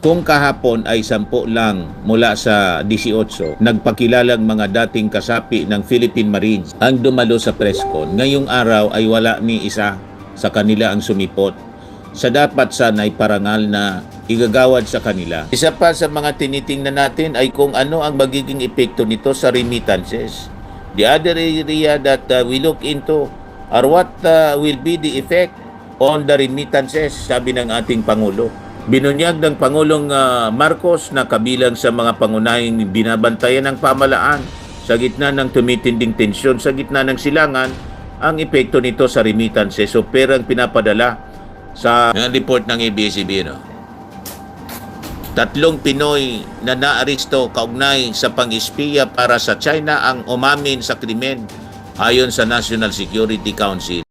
Kung kahapon ay 10 lang mula sa 18, nagpakilalang mga dating kasapi ng Philippine Marines ang dumalo sa presscon. Ngayong araw ay wala ni isa sa kanila ang sumipot sa dapat sana'y parangal na igagawad sa kanila. Isa pa sa mga tinitingnan natin ay kung ano ang magiging epekto nito sa remittances. The other area that we look into are what will be the effect on the remittances, sabi ng ating Pangulo. Binunyag ng Pangulong Marcos na kabilang sa mga pangunahing binabantayan ng pamahalaan sa gitna ng tumitinding tensyon, sa gitna ng silangan, ang epekto nito sa remittances o perang pinapadala sa report ng ABS-CBN. 3 Pinoy na naaresto kaugnay sa pang-espiya para sa China ang umamin sa krimen ayon sa National Security Council.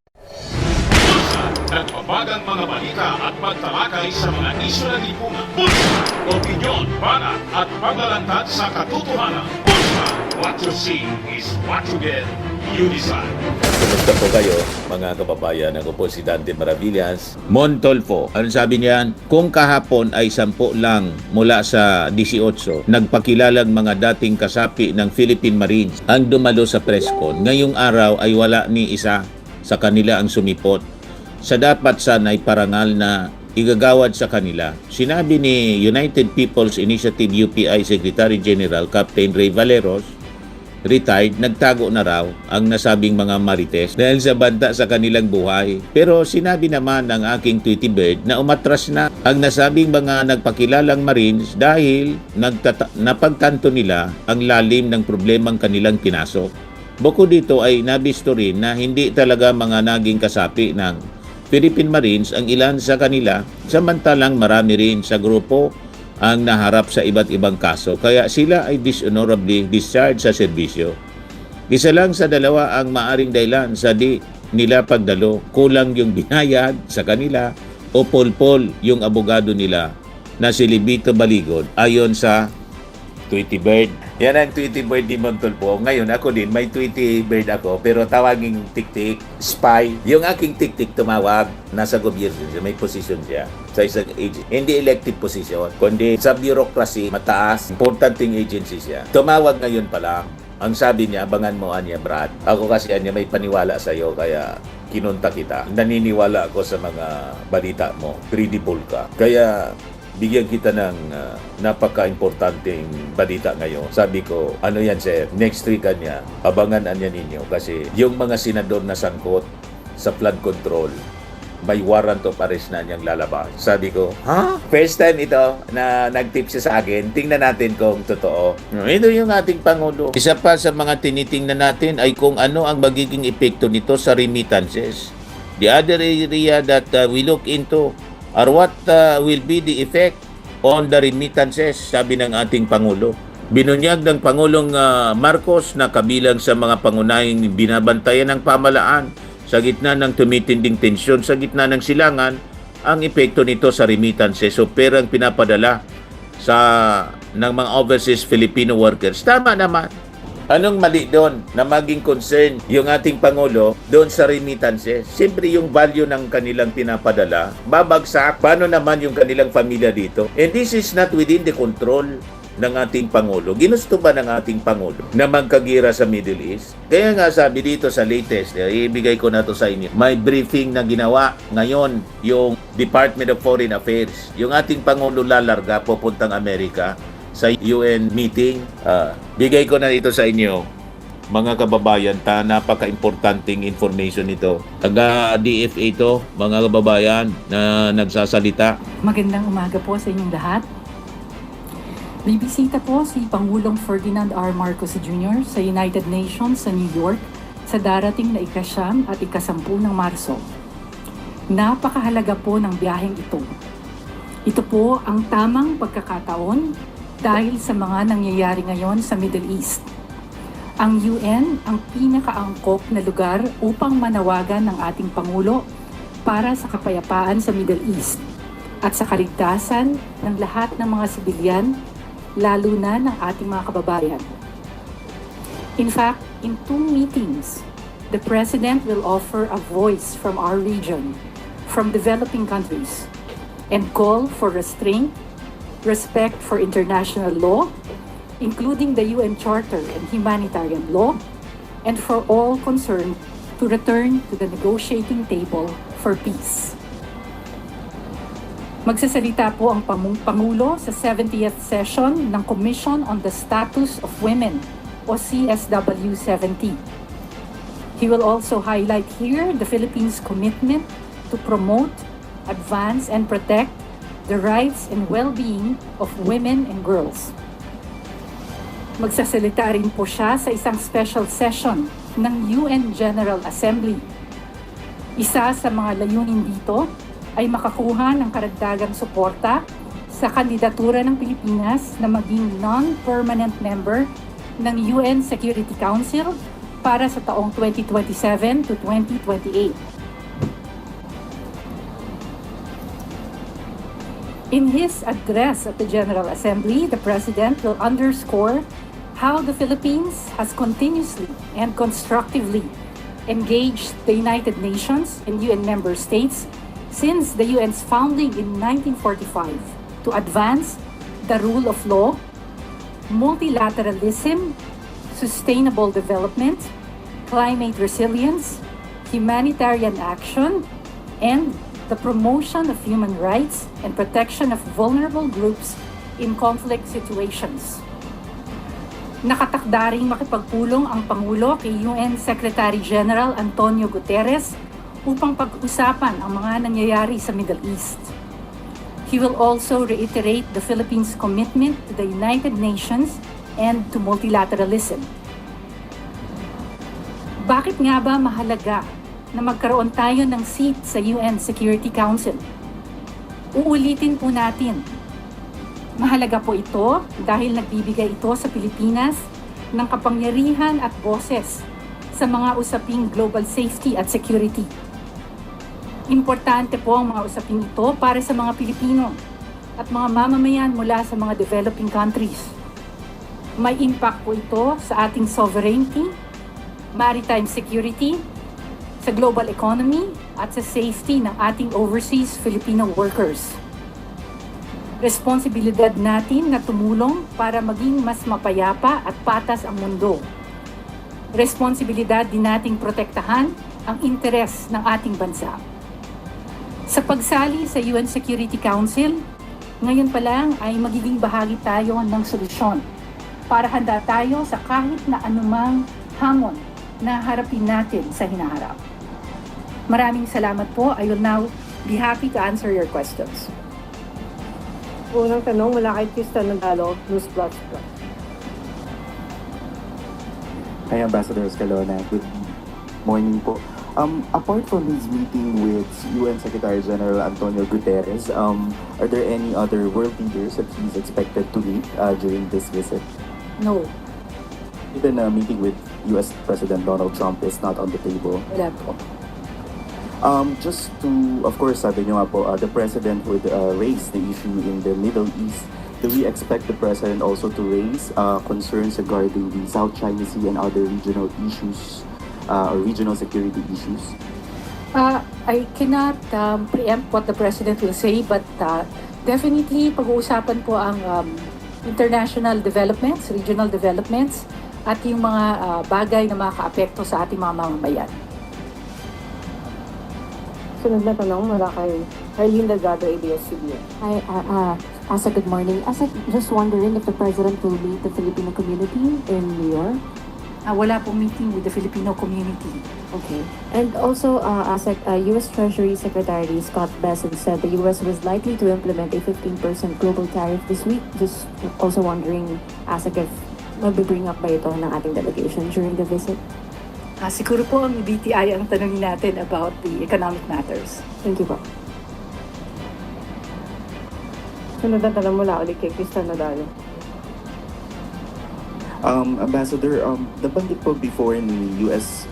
Nagbabagang mga balita at pagtalakay sa mga isyu ng lipunan. Bulsa! Opinyon, banat at paglalantad sa katotohanan. Bulsa! What you see is what you get. You decide. Kumusta po kayo, mga kababayan? Ako po si Dante Maravillas. Montolfo, ano sabi niyan? Kung kahapon ay 10 lang mula sa 18, nagpakilalang mga dating kasapi ng Philippine Marines ang dumalo sa presscon. Ngayong araw ay wala ni isa sa kanila ang sumipot sa dapat sana'y parangal na igagawad sa kanila. Sinabi ni United People's Initiative UPI Secretary General Captain Ray Valeros, retired, nagtago na raw ang nasabing mga marites dahil sa banta sa kanilang buhay. Pero sinabi naman ng aking Tweety Bird na umatras na ang nasabing mga nagpakilalang Marines dahil napagtanto nila ang lalim ng problemang kanilang pinasok. Bukod dito ay nabisto rin na hindi talaga mga naging kasapi ng Philippine Marines ang ilan sa kanila, samantalang marami rin sa grupo ang naharap sa iba't ibang kaso, kaya sila ay dishonorably discharged sa serbisyo. Isa lang sa dalawa ang maaring dahilan sa di nila pagdalo, kulang yung binayad sa kanila o polpol yung abogado nila na si Libito Baligod ayon sa Tweety Bird. Yan ang Tweety Bird ni Montolfo. Ngayon ako din, may Tweety Bird ako, pero tawaging tik-tik, spy. Yung aking tik-tik tumawag, nasa gobyerno siya, may position siya sa isang agent. Hindi elective position, kundi sa bureaucracy, mataas, importanting agency siya. Tumawag ngayon pa lang. Ang sabi niya, abangan mo, Anya, Brad. Ako kasi, Anya, may paniwala sa'yo, kaya kinunta kita. Naniniwala ako sa mga balita mo. Credible ka. Kaya bigyan kita ng napaka-importanting balita ngayon. Sabi ko, ano yan sir? Next week niya, abangan niya ninyo kasi yung mga senador na sangkot sa flood control, may warrant of arrest na niyang lalabas. Sabi ko, ha? First time ito na nag-tip siya sa akin. Tingnan natin kung totoo. Ito yung ating Pangulo. Isa pa sa mga tinitingnan natin ay kung ano ang magiging epekto nito sa remittances. The other area that we look into are what will be the effect on the remittances, sabi ng ating Pangulo. Binunyag ng Pangulong Marcos na kabilang sa mga pangunahing binabantayan ng pamahalaan sa gitna ng tumitinding tensyon, sa gitna ng silangan, ang epekto nito sa remittances o perang pinapadala ng mga overseas Filipino workers. Tama naman. Anong mali doon na maging concern yung ating Pangulo doon sa remittances? Siyempre yung value ng kanilang pinapadala, babagsak. Paano naman yung kanilang pamilya dito? And this is not within the control ng ating Pangulo. Ginusto ba ng ating Pangulo na magkagira sa Middle East? Kaya nga sabi dito sa latest, ibigay ko na to sa inyo, may briefing na ginawa ngayon yung Department of Foreign Affairs. Yung ating Pangulo lalarga, pupuntang Amerika sa UN meeting. Bigay ko na ito sa inyo, mga kababayan, napaka-importanting information ito. Taga DFA ito, mga kababayan na nagsasalita. Magandang umaga po sa inyong lahat. Bibisita po si Pangulong Ferdinand R. Marcos Jr. sa United Nations sa New York sa darating na ika-9 at ika-10 ng Marso. Napakahalaga po ng biyaheng ito. Ito po ang tamang pagkakataon dahil sa mga nangyayari ngayon sa Middle East. Ang UN ang pinakaangkop na lugar upang manawagan ng ating Pangulo para sa kapayapaan sa Middle East at sa kaligtasan ng lahat ng mga sibilyan, lalo na ng ating mga kababayan. In fact, in 2 meetings, the President will offer a voice from our region, from developing countries, and call for restraint, respect for international law, including the UN Charter and humanitarian law, and for all concerned to return to the negotiating table for peace. Magsasalita po ang Pangulo sa 70th session ng Commission on the Status of Women o CSW-70. He will also highlight here the Philippines' commitment to promote, advance, and protect the rights and well-being of women and girls. Magsasalita rin po siya sa isang special session ng UN General Assembly. Isa sa mga layunin dito ay makakuha ng karagdagang suporta sa kandidatura ng Pilipinas na maging non-permanent member ng UN Security Council para sa taong 2027 to 2028. In his address at the General Assembly, the President will underscore how the Philippines has continuously and constructively engaged the United Nations and UN member states since the UN's founding in 1945 to advance the rule of law, multilateralism, sustainable development, climate resilience, humanitarian action, and the promotion of human rights and protection of vulnerable groups in conflict situations. Nakatakda ring makipagpulong ang Pangulo kay UN Secretary General Antonio Guterres upang pag-usapan ang mga nangyayari sa Middle East. He will also reiterate the Philippines' commitment to the United Nations and to multilateralism. Bakit nga ba mahalaga na magkaroon tayo ng seat sa UN Security Council? Uulitin po natin. Mahalaga po ito dahil nagbibigay ito sa Pilipinas ng kapangyarihan at boses sa mga usaping global safety at security. Importante po ang mga usaping ito para sa mga Pilipino at mga mamamayan mula sa mga developing countries. May impact po ito sa ating sovereignty, maritime security, sa global economy at sa safety ng ating overseas Filipino workers. Responsibilidad natin na tumulong para maging mas mapayapa at patas ang mundo. Responsibilidad din nating protektahan ang interes ng ating bansa. Sa pagsali sa UN Security Council, ngayon pa lang ay magiging bahagi tayo ng solusyon para handa tayo sa kahit na anumang hamon na harapin natin sa hinaharap. Maraming salamat po. I will now be happy to answer your questions. Unang tanong mula kay Tristan Nagalo, News Plus. Hi, Ambassador Escalona. Good morning po. Apart from his meeting with UN Secretary General Antonio Guterres, are there any other world leaders that he's expected to meet during this visit? No, Even a meeting with US President Donald Trump is not on the table. wala po. Just to, of course, sabi niyo nga po, the President would raise the issue in the Middle East. Do we expect the President also to raise concerns regarding the South China Sea and other regional issues or regional security issues? I cannot preempt what the President will say, but definitely pag-uusapan po ang international developments, regional developments, at yung mga bagay na makaka-apekto sa ating mga mamamayan. Sunod na tanong mula kay Arlene Delgado, ABS-CBN. Hi, Asa, good morning. Asa, just wondering if the President will meet the Filipino community in New York? Wala pong meeting with the Filipino community. Okay. And also, Asa, U.S. Treasury Secretary Scott Bessent said the U.S. was likely to implement a 15% global tariff this week. Just also wondering, Asa, if mabibring up ba ito ng ating delegation during the visit? Siguro po ang BTI ang tanongin natin about the economic matters. Thank you po. Sunod na tanong mula ulit kay Tristan Nagalo. Ambassador, nabanggit po before ni US,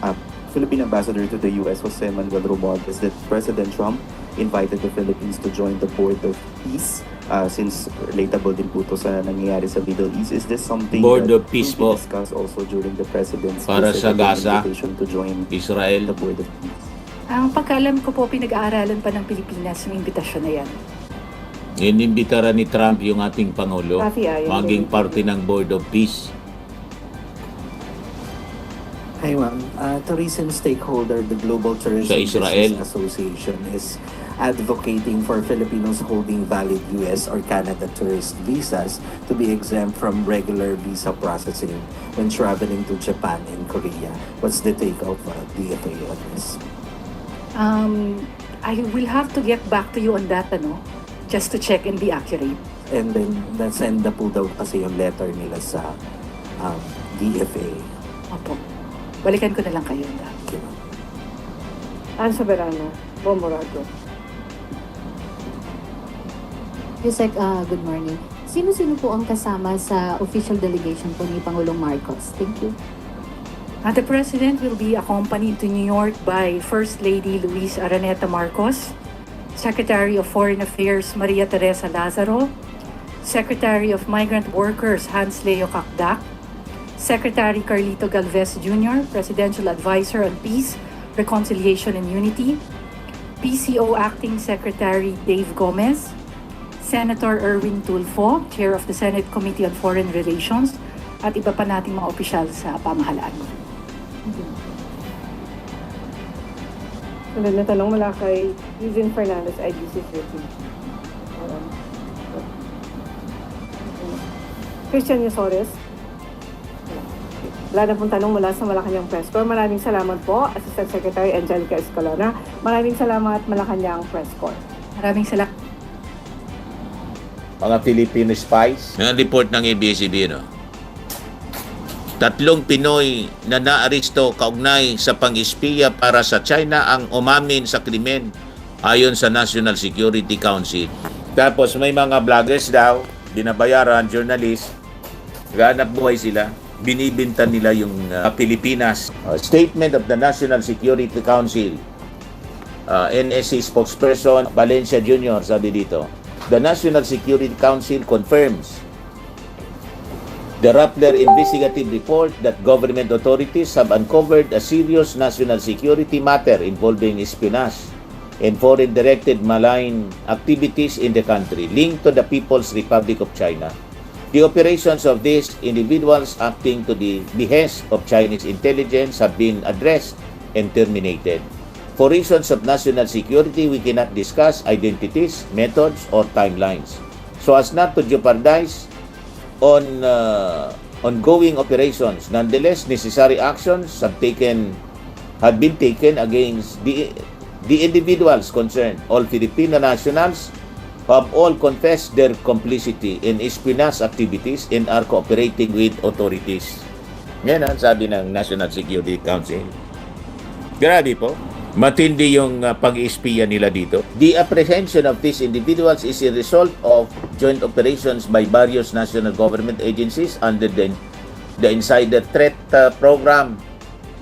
Philippine Ambassador to the US, Jose Manuel Romualdez, that President Trump invited the Philippines to join the Board of Peace since relatable din po to sa nangyayari sa Middle East. Is this something Board that of Peace will po. be discussed also during the President's Para visit sa and the Gaza, invitation to join Israel. the Board of Peace? Ang pagkaalam ko po, pinag-aaralan pa ng Pilipinas yung imbitasyon na yan. Inimbitara ni Trump yung ating Pangulo Rafi, ayaw maging din. parte ng Board of Peace. Hi ma'am. The recent stakeholder, the Global Tourism Sa Israel. Business Association, is advocating for Filipinos holding valid US or Canada tourist visas to be exempt from regular visa processing when traveling to Japan and Korea. What's the take of DFA on this? I will have to get back to you on that, just to check and be accurate. And then, send na po daw kasi yung letter nila sa DFA. Opo. Balikan ko na lang kayo on that. Okay, ma'am. Ann Soberano, Bomorado. Yusek, good morning. Sino-sino po ang kasama sa official delegation po ni Pangulong Marcos? Thank you. The President will be accompanied to New York by First Lady Luis Araneta Marcos, Secretary of Foreign Affairs Maria Teresa Lazaro, Secretary of Migrant Workers Hans Leo Kakdak, Secretary Carlito Galvez Jr., Presidential Advisor on Peace, Reconciliation and Unity, PCO Acting Secretary Dave Gomez, Senator Erwin Tulfo, Chair of the Senate Committee on Foreign Relations, at iba pa nating mga opisyal sa pamahalaan. Sunod na tanong mula kay Eugene Fernandez, IDC Philippines. Christian Yasores. Wala na pong tanong mula sa Malacanang Press Corps. Maraming salamat po, Assistant Secretary Angelica Escalona. Maraming salamat, Malacanang Press Corps. Maraming salamat. Mga Filipino spies. Yung report ng ABS-CBN, no? 3 Pinoy na naaresto kaugnay sa pang-espiya para sa China ang umamin sa krimen ayon sa National Security Council. Tapos may mga vloggers daw, binabayaran, journalist, ganap buhay sila. Binibinta nila yung Pilipinas. Statement of the National Security Council, NSC spokesperson Valencia Jr. sabi dito, the National Security Council confirms the Rappler investigative report that government authorities have uncovered a serious national security matter involving espionage and foreign-directed malign activities in the country linked to the People's Republic of China. The operations of these individuals acting to the behest of Chinese intelligence have been addressed and terminated. For reasons of national security, we cannot discuss identities, methods, or timelines, so as not to jeopardize on ongoing operations. Nonetheless, necessary actions have been taken against the individuals concerned. All Filipino nationals have all confessed their complicity in espionage activities and are cooperating with authorities. Yan ang sabi ng National Security Council. Grabe po. Matindi yung pag-espiya nila dito. The apprehension of these individuals is a result of joint operations by various national government agencies under the Insider Threat Program,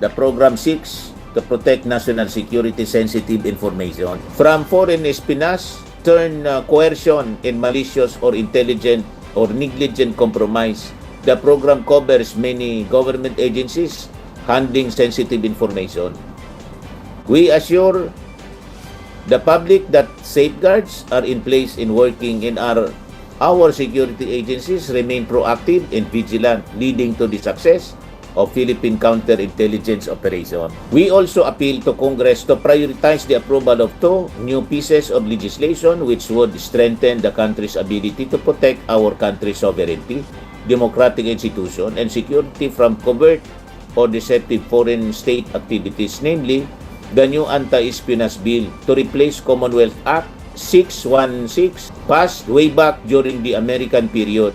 the Program 6, to protect national security sensitive information from foreign espionage, turn coercion in malicious or intelligent or negligent compromise. The program covers many government agencies handling sensitive information. We assure the public that safeguards are in place in working in our security agencies remain proactive and vigilant, leading to the success of Philippine counterintelligence operation. We also appeal to Congress to prioritize the approval of 2 new pieces of legislation which would strengthen the country's ability to protect our country's sovereignty, democratic institution, and security from covert or deceptive foreign state activities, namely the new Anti-Espionage Bill to replace Commonwealth Act 616 passed way back during the American period,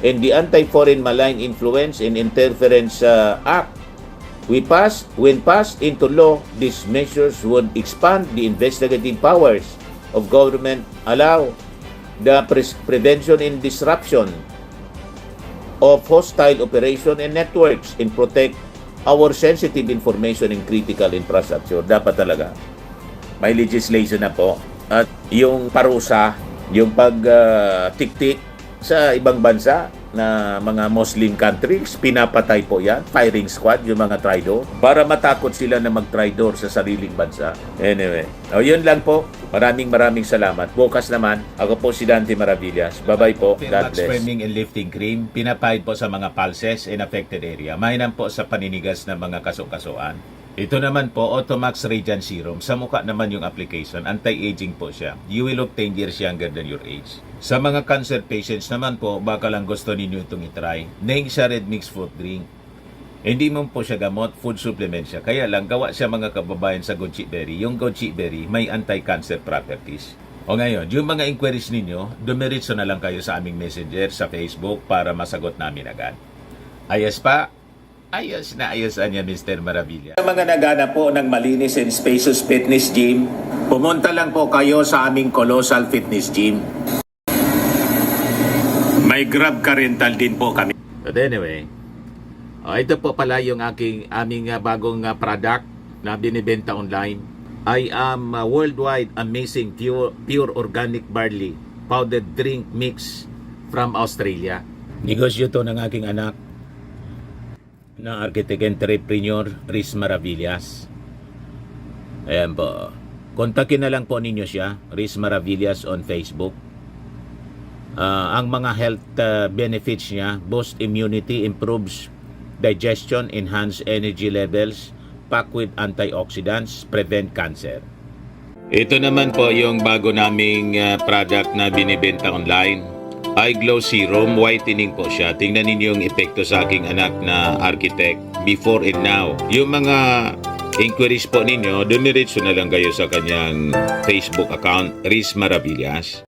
and the Anti-Foreign Malign Influence and Interference Act. When passed into law, these measures would expand the investigative powers of government, allow the prevention and disruption of hostile operation and networks, and protect our sensitive information and critical infrastructure. Dapat talaga may legislation na po. At yung parusa, yung pag-tiktik sa ibang bansa na mga Muslim countries, pinapatay po yan, firing squad, yung mga traitor, para matakot sila na mag-traitor sa sariling bansa. Anyway, yun lang po. Maraming salamat. Bukas naman, ako po si Dante Maravillas. Bye-bye po. God bless. Swimming and lifting cream, pinapahid po sa mga pulses in affected area. Mainam po sa paninigas ng mga kaso-kasuan. Ito naman po, Automax Radiant Serum. Sa mukha naman yung application, anti-aging po siya. You will look 10 years younger than your age. Sa mga cancer patients naman po, baka lang gusto ninyo itong itry. Neng siya red mix fruit drink. Hindi mo po siya gamot, food supplement siya. Kaya lang, gawa siya mga kababayan sa goji berry. Yung goji berry may anti-cancer properties. O ngayon, yung mga inquiries ninyo, dumiritso na lang kayo sa aming messenger sa Facebook para masagot namin agad. Ayos pa? Ayos na ayos niya, Mr. Maravilla. Sa mga nagana po ng malinis and spacious fitness gym, pumunta lang po kayo sa aming Colossal Fitness Gym. May Grab ka rental din po kami. But anyway, ito po pala yung aming bagong product na binibenta online. I am worldwide amazing pure organic barley powdered drink mix from Australia. Negosyo to ng aking anak na architect entrepreneur Riz Maravillas. Ayan po. Kontakin na lang po ninyo siya, Riz Maravillas on Facebook. Ang mga health benefits niya, boost immunity, improves digestion, enhance energy levels, packed with antioxidants, prevent cancer. Ito naman po yung bago naming product na binibenta online. Eye Glow Serum, whitening po siya. Tingnan ninyo yung epekto sa aking anak na architect before and now. Yung mga inquiries po ninyo, dumiretso na lang kayo sa kanyang Facebook account, Riz Maravillas.